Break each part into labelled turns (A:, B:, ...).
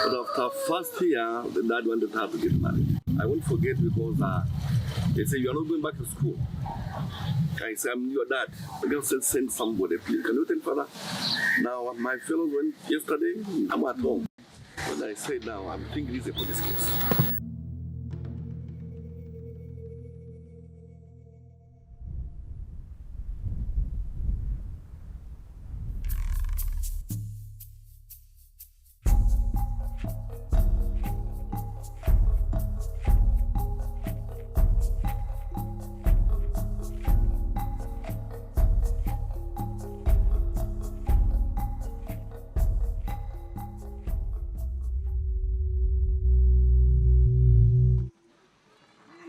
A: But after first year, the dad wanted her to get married. I won't forget because they say, you are not going back to school. I say, I'm your dad. I just send somebody, please. Can you tell father? Now, my fellow went yesterday, I'm at home. But I said, now, I'm thinking it's a police case.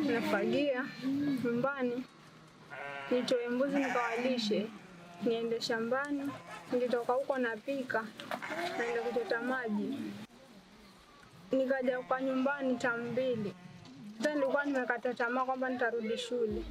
B: Nafagia nyumbani, nitoe mbuzi nikawalishe, niende shambani, nikitoka huko napika, naenda kuchota maji. Nikaja kwa nyumbani saa 2. Sasa nilikuwa nimekata tamaa kwamba nitarudi shule.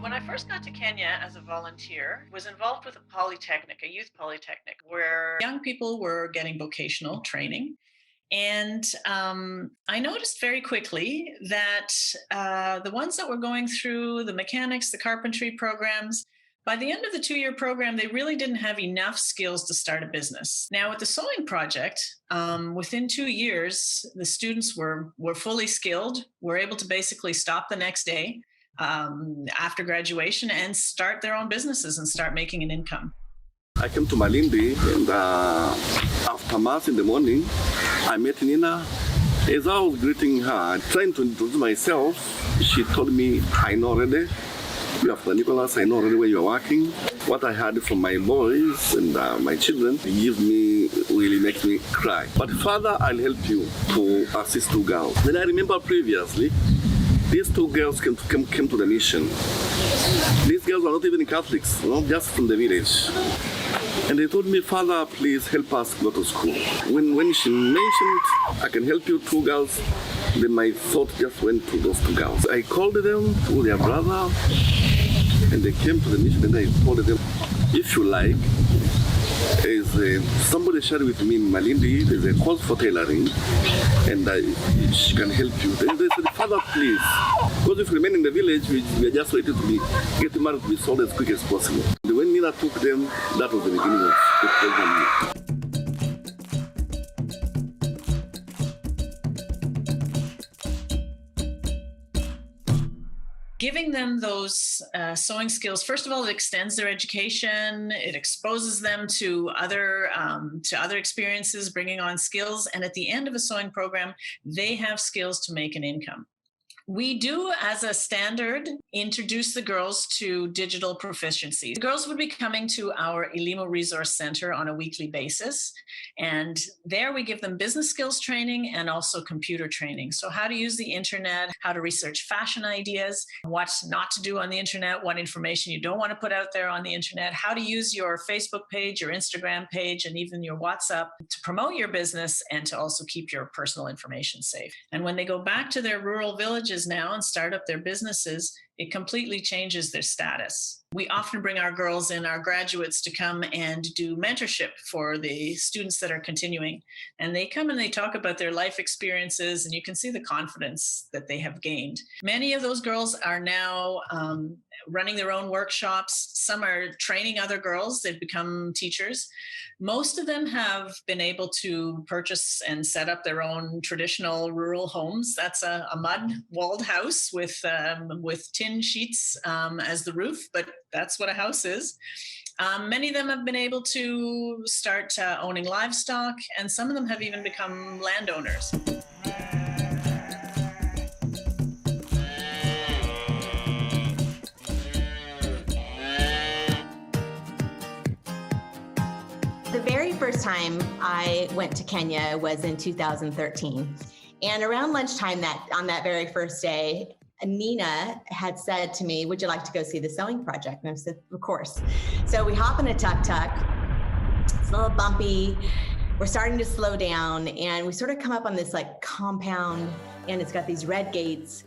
C: When I first got to Kenya as a volunteer, was involved with a polytechnic, a youth polytechnic, where young people were getting vocational training. And I noticed very quickly that the ones that were going through the mechanics, the carpentry programs, by the end of the 2-year program, they really didn't have enough skills to start a business. Now, with the sewing project, within 2 years, the students were fully skilled, were able to basically stop the next day after graduation and start their own businesses and start making an income.
A: I came to Malindi, and after Mass in the morning, I met Nina. As I was greeting her, trying to introduce myself, she told me, I know already. After Nicholas, I know already where you're working. What I heard from my boys and my children really makes me cry. But Father, I'll help you to assist 2 girls. Then I remember previously, these 2 girls came to the mission. These girls were not even Catholics, just from the village. And they told me, Father, please help us go to school. When she mentioned, I can help you 2 girls, then my thought just went to those 2 girls. I called them to their brother, and they came to the mission, and I told them, if you like, somebody shared with me in Malindi, there's a course for tailoring, and she can help you. They said, Father, please, because if we remain in the village, we are just waiting to get married to be sold as quick as possible. And when Nina took them, that was the beginning of the program.
C: Giving them those sewing skills, first of all, it extends their education. It exposes them to other experiences, bringing on skills. And at the end of a sewing program, they have skills to make an income. We do, as a standard, introduce the girls to digital proficiency. The girls would be coming to our Elimu Resource Center on a weekly basis. And there we give them business skills training and also computer training. So how to use the internet, how to research fashion ideas, what not to do on the internet, what information you don't want to put out there on the internet, how to use your Facebook page, your Instagram page, and even your WhatsApp to promote your business and to also keep your personal information safe. And when they go back to their rural villages now and start up their businesses, it completely changes their status. We often bring our girls in, our graduates, to come and do mentorship for the students that are continuing. And they come and they talk about their life experiences, and you can see the confidence that they have gained. Many of those girls are now running their own workshops. Some are training other girls. They've become teachers. Most of them have been able to purchase and set up their own traditional rural homes. That's a mud walled house with tin sheets as the roof, but that's what a house is. Many of them have been able to start owning livestock, and some of them have even become landowners.
D: The very first time I went to Kenya was in 2013. And around lunchtime on that very first day, Nina had said to me, "Would you like to go see the sewing project?" And I said, "Of course." So we hop in a tuk-tuk. It's a little bumpy. We're starting to slow down, and we sort of come up on this like compound, and it's got these red gates.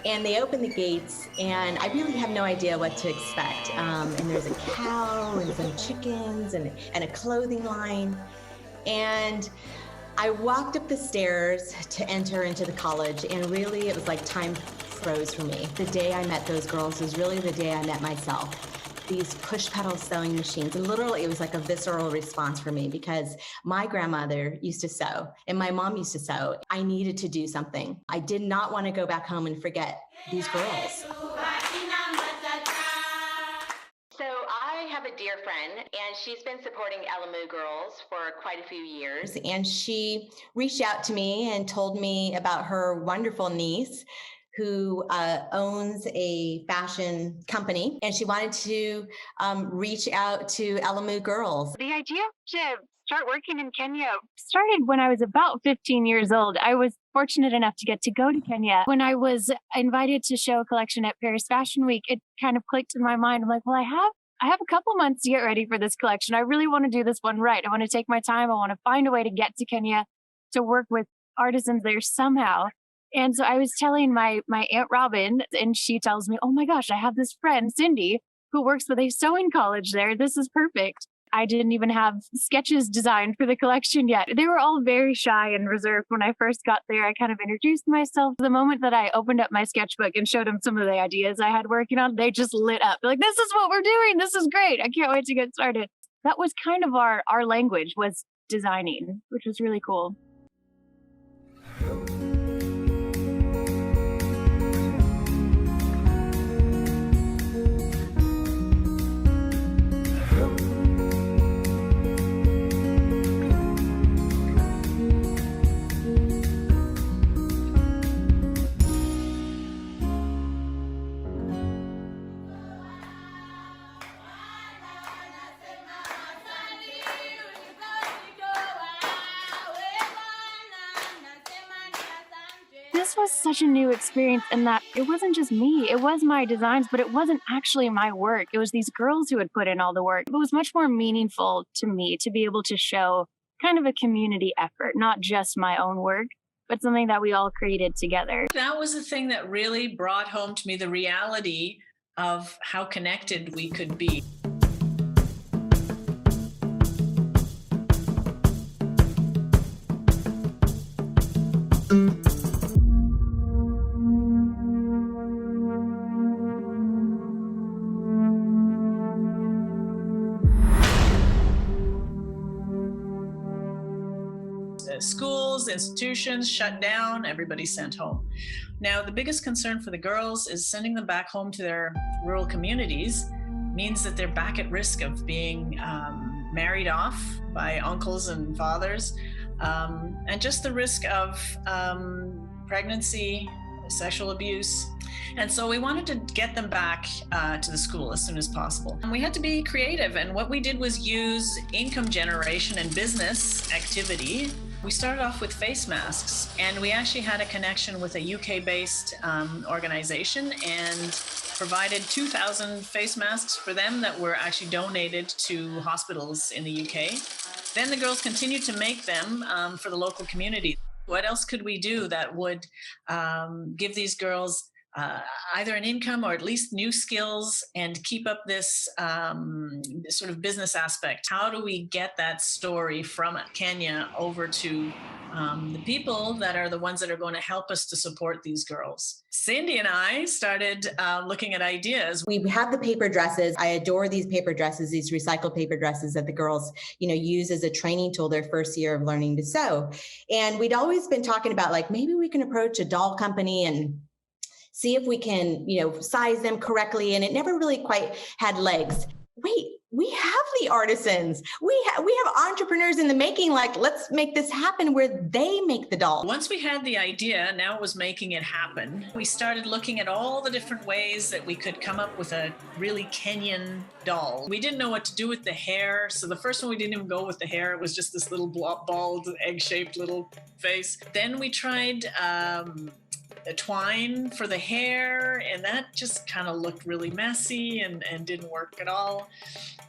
D: And they open the gates, and I really have no idea what to expect. And there's a cow and some chickens and a clothing line. And I walked up the stairs to enter into the college, and really it was like time froze for me. The day I met those girls was really the day I met myself. These push pedal sewing machines, and literally it was like a visceral response for me because my grandmother used to sew and my mom used to sew. I needed to do something. I did not want to go back home and forget these girls. So I have a dear friend, and she's been supporting Elimu girls for quite a few years. And she reached out to me and told me about her wonderful niece who owns a fashion company, and she wanted to reach out to Elimu girls.
E: The idea to start working in Kenya started when I was about 15 years old. I was fortunate enough to get to go to Kenya. When I was invited to show a collection at Paris Fashion Week, it kind of clicked in my mind. I'm like, well, I have a couple months to get ready for this collection. I really want to do this one right. I want to take my time. I want to find a way to get to Kenya to work with artisans there somehow. And so I was telling my Aunt Robin, and she tells me, "Oh my gosh, I have this friend, Cindy, who works with a sewing college there. This is perfect." I didn't even have sketches designed for the collection yet. They were all very shy and reserved when I first got there. I kind of introduced myself. The moment that I opened up my sketchbook and showed them some of the ideas I had working on, they just lit up. They're like, "This is what we're doing. This is great. I can't wait to get started." That was kind of our language, was designing, which was really cool. This was such a new experience in that it wasn't just me. It was my designs, but it wasn't actually my work. It was these girls who had put in all the work. It was much more meaningful to me to be able to show kind of a community effort, not just my own work, but something that we all created together.
C: That was the thing that really brought home to me the reality of how connected we could be. Schools, institutions shut down, everybody sent home. Now, the biggest concern for the girls is sending them back home to their rural communities means that they're back at risk of being married off by uncles and fathers, and just the risk of pregnancy, sexual abuse. And so we wanted to get them back to the school as soon as possible. And we had to be creative. And what we did was use income generation and business activity. We started off with face masks, and we actually had a connection with a UK-based organization and provided 2,000 face masks for them that were actually donated to hospitals in the UK. Then the girls continued to make them for the local community. What else could we do that would give these girls either an income or at least new skills and keep up this sort of business aspect. How do we get that story from Kenya over to the people that are the ones that are going to help us to support these girls? Cindy and I started looking at ideas.
D: We have the paper dresses. I adore these paper dresses, these recycled paper dresses that the girls, use as a training tool their first year of learning to sew. And we'd always been talking about like, maybe we can approach a doll company and see if we can, size them correctly. And it never really quite had legs. Wait, we have the artisans. We have entrepreneurs in the making. Like, let's make this happen where they make the doll.
C: Once we had the idea, now it was making it happen. We started looking at all the different ways that we could come up with a really Kenyan doll. We didn't know what to do with the hair. So the first one, we didn't even go with the hair. It was just this little bald, egg-shaped little face. Then we tried a twine for the hair, and that just kind of looked really messy and didn't work at all.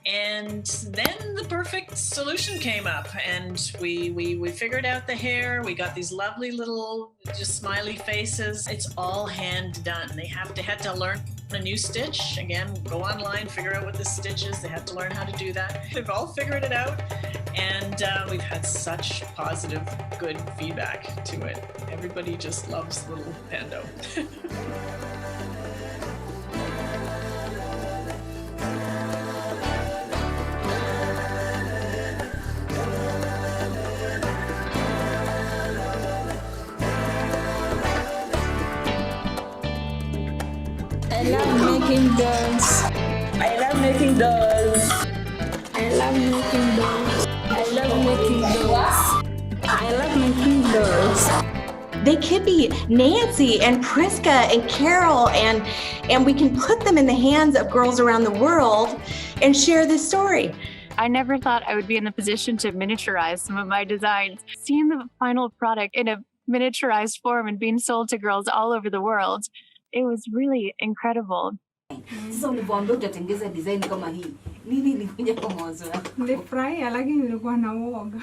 C: And then the perfect solution came up, and we figured out the hair. We got these lovely little just smiley faces. It's all hand done. They had to learn a new stitch. Again, go online, figure out what the stitch is. They had to learn how to do that. They've all figured it out, and we've had such positive, good feedback to it. Everybody just loves little Pendo.
B: I love making dolls.
F: I love making dolls.
B: I love making dolls. I love making dolls. I love making dolls.
D: They could be Nancy and Priska and Carol, and we can put them in the hands of girls around the world and share this story.
E: I never thought I would be in the position to miniaturize some of my designs. Seeing the final product in a miniaturized form and being sold to girls all over the world, it was really incredible.
F: Sasa ulivyoambia utatengeneza design kama hii, nini ilikuja kwa mawazo yako?
B: Nilifurahia lakini nilikuwa na uoga.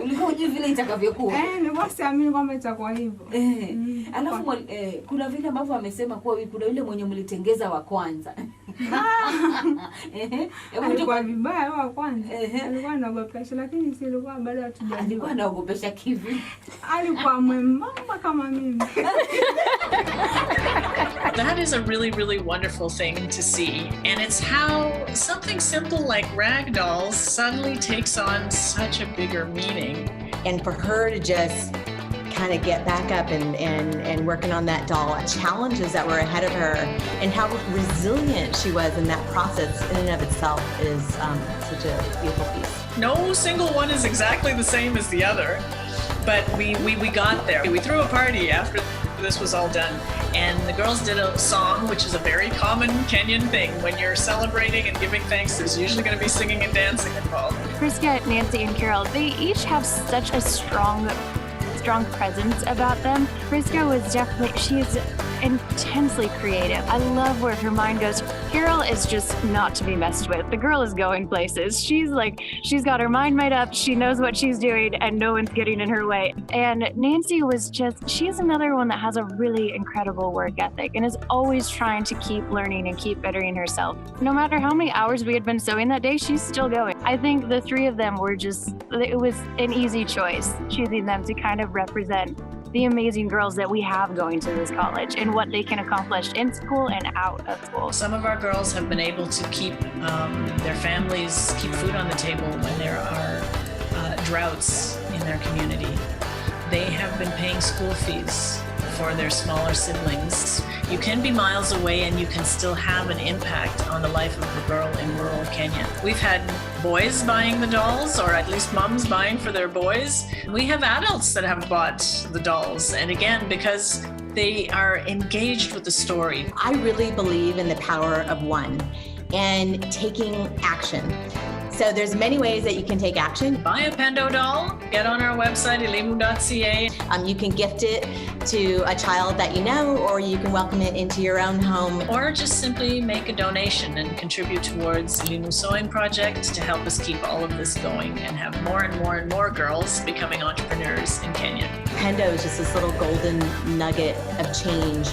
F: Ulikuwa hujui vile itakavyokuwa?
B: Nilikuwa siamini kwamba itakuwa hivyo.
F: Alafu kuna vile ambavyo amesema kuwa kuna yule mwenye mlitengeza wa kwanza.
B: Alikuwa vibaya wa kwanza. Alikuwa anaogopesha lakini si alikuwa bado hatujajua.
F: Alikuwa anaogopesha kivi?
B: Alikuwa mwembamba kama mimi.
C: That is a really, really wonderful thing to see. And it's how something simple like ragdolls suddenly takes on such a bigger meaning.
D: And for her to just kind of get back up and working on that doll, challenges that were ahead of her, and how resilient she was in that process in and of itself is such a beautiful piece.
C: No single one is exactly the same as the other, but we got there. We threw a party after this was all done, and the girls did a song, which is a very common Kenyan thing. When you're celebrating and giving thanks, there's usually going to be singing and dancing involved.
E: Priska, Nancy, and Carol, they each have such a strong presence about them. Priska was definitely, she's intensely creative. I love where her mind goes. Carol is just not to be messed with. The girl is going places. She's got her mind made up. She knows what she's doing and no one's getting in her way. And Nancy she's another one that has a really incredible work ethic and is always trying to keep learning and keep bettering herself. No matter how many hours we had been sewing that day, she's still going. I think the three of them it was an easy choice, choosing them to kind of represent the amazing girls that we have going to this college and what they can accomplish in school and out of school.
C: Some of our girls have been able to keep their families, keep food on the table when there are droughts in their community. They have been paying school fees for their smaller siblings. You can be miles away and you can still have an impact on the life of a girl in rural Kenya. We've had boys buying the dolls, or at least moms buying for their boys. We have adults that have bought the dolls, and again, because they are engaged with the story.
D: I really believe in the power of one. and taking action. So there's many ways that you can take action.
C: Buy a Pendo doll, get on our website, elimu.ca.
D: You can gift it to a child that you know, or you can welcome it into your own home.
C: Or just simply make a donation and contribute towards the Elimu Sewing Project to help us keep all of this going and have more and more and more girls becoming entrepreneurs in Kenya.
D: Pendo is just this little golden nugget of change